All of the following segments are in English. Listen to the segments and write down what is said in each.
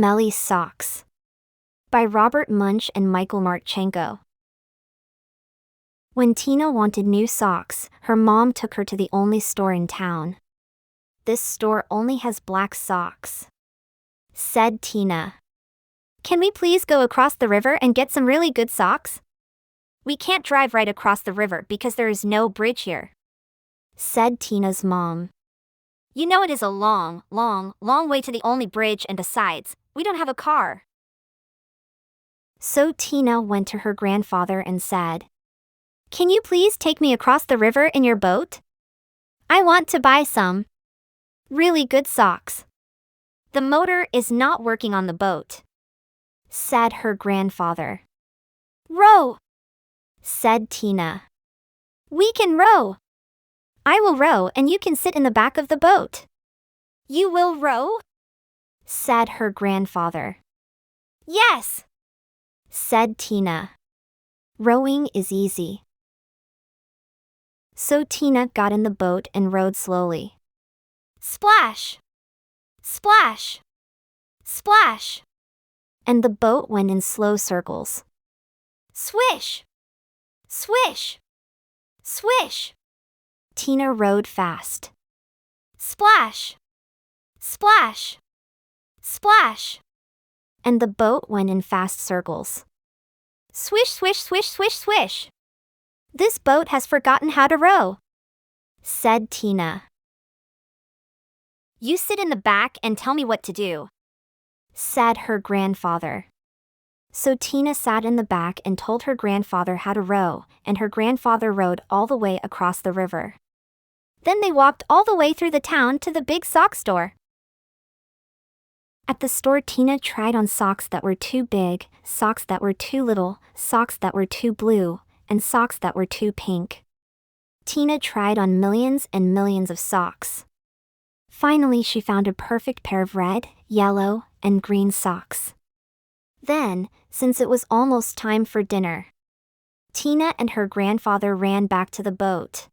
Smelly Socks by Robert Munsch and Martchenko. When Tina wanted new socks, her mom took her to the only store in town. "This store only has black socks," said Tina. "Can we please go across the river and get some really good socks?" "We can't drive right across the river because there is no bridge here," said Tina's mom. "You know it is a long way to the only bridge, and besides, we don't have a car." So Tina went to her grandfather and said, "Can you please take me across the river in your boat? I want to buy some really good socks." "The motor is not working on the boat," said her grandfather. "Row," said Tina. "We can row. I will row and you can sit in the back of the boat." "You will row?" said her grandfather. "Yes," said Tina. "Rowing is easy." So Tina got in the boat and rowed slowly. Splash! Splash! Splash! And the boat went in slow circles. Swish! Swish! Swish! Tina rowed fast. Splash! Splash! Splash! And the boat went in fast circles. Swish, swish, swish, swish, swish! "This boat has forgotten how to row," said Tina. "You sit in the back and tell me what to do," said her grandfather. So Tina sat in the back and told her grandfather how to row, and her grandfather rowed all the way across the river. Then they walked all the way through the town to the big sock store. At the store, Tina tried on socks that were too big, socks that were too little, socks that were too blue, and socks that were too pink. Tina tried on millions and millions of socks. Finally, she found a perfect pair of red, yellow, and green socks. Then, since it was almost time for dinner, Tina and her grandfather ran back to the boat.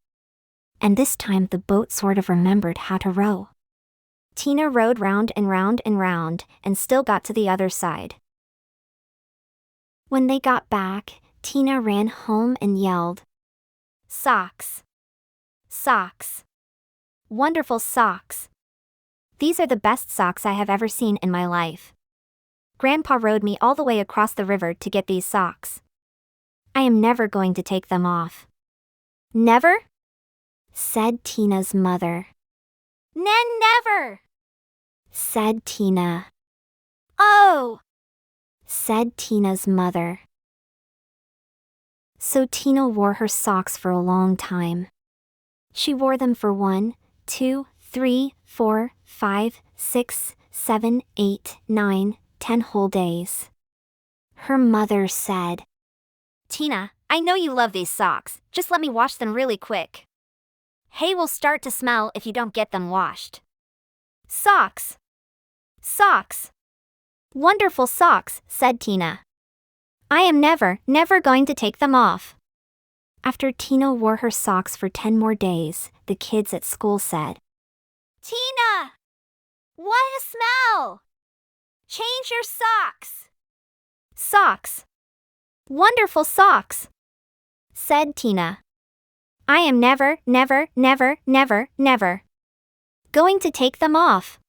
And this time the boat sort of remembered how to row. Tina rowed round and round and round, and still got to the other side. When they got back, Tina ran home and yelled, "Socks! Socks! Wonderful socks! These are the best socks I have ever seen in my life. Grandpa rowed me all the way across the river to get these socks. I am never going to take them off." "Never?" said Tina's mother. Never!" said Tina. "Oh!" said Tina's mother. So Tina wore her socks for a long time. She wore them for 1, 2, 3, 4, 5, 6, 7, 8, 9, 10 whole days. Her mother said, "Tina, I know you love these socks. Just let me wash them really quick. Hay will start to smell if you don't get them washed." "Socks! Socks! Wonderful socks," said Tina. "I am never going to take them off." After Tina wore her socks for 10 more days, the kids at school said, "Tina! What a smell! Change your socks!" "Socks! Wonderful socks!" said Tina. "I am never going to take them off."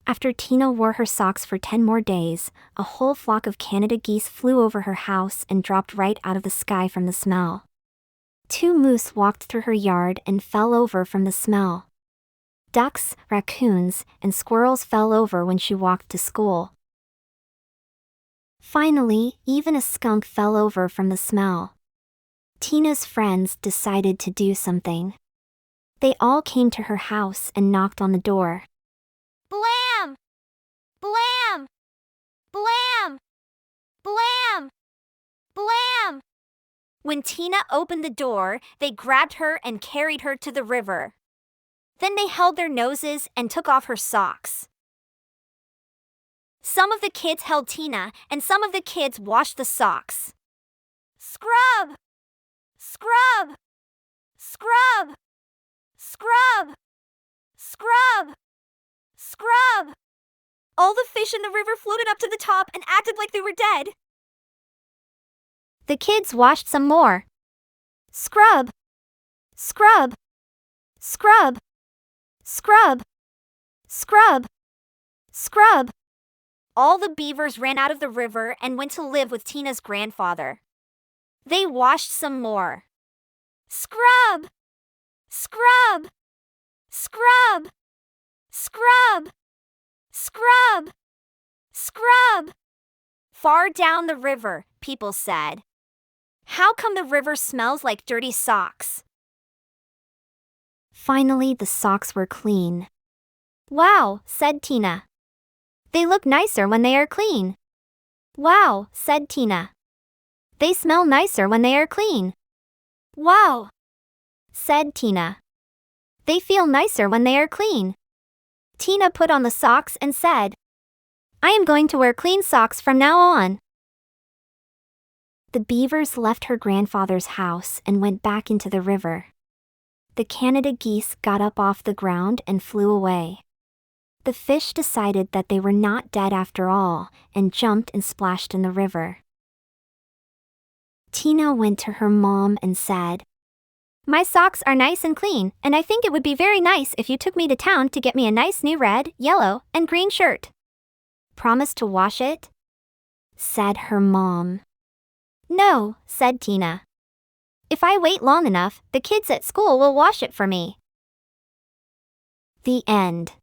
After Tina wore her socks for 10 more days, a whole flock of Canada geese flew over her house and dropped right out of the sky from the smell. 2 moose walked through her yard and fell over from the smell. Ducks, raccoons, and squirrels fell over when she walked to school. Finally, even a skunk fell over from the smell. Tina's friends decided to do something. They all came to her house and knocked on the door. Blam! Blam! Blam! Blam! Blam! When Tina opened the door, they grabbed her and carried her to the river. Then they held their noses and took off her socks. Some of the kids held Tina, and some of the kids washed the socks. Scrub! Scrub! Scrub! Scrub! Scrub! Scrub! All the fish in the river floated up to the top and acted like they were dead. The kids washed some more. Scrub, scrub, scrub, scrub, scrub, scrub. All the beavers ran out of the river and went to live with Tina's grandfather. They washed some more. Scrub, scrub, scrub, scrub, scrub, scrub. Far down the river, people said, "How come the river smells like dirty socks?" Finally, the socks were clean. "Wow," said Tina. "They look nicer when they are clean." "Wow," said Tina. "They smell nicer when they are clean." "Wow," said Tina. "They feel nicer when they are clean." Tina put on the socks and said, "I am going to wear clean socks from now on." The beavers left her grandfather's house and went back into the river. The Canada geese got up off the ground and flew away. The fish decided that they were not dead after all and jumped and splashed in the river. Tina went to her mom and said, "My socks are nice and clean, and I think it would be very nice if you took me to town to get me a nice new red, yellow, and green shirt. Promise to wash it?" said her mom. "No," said Tina. "If I wait long enough, the kids at school will wash it for me." The end.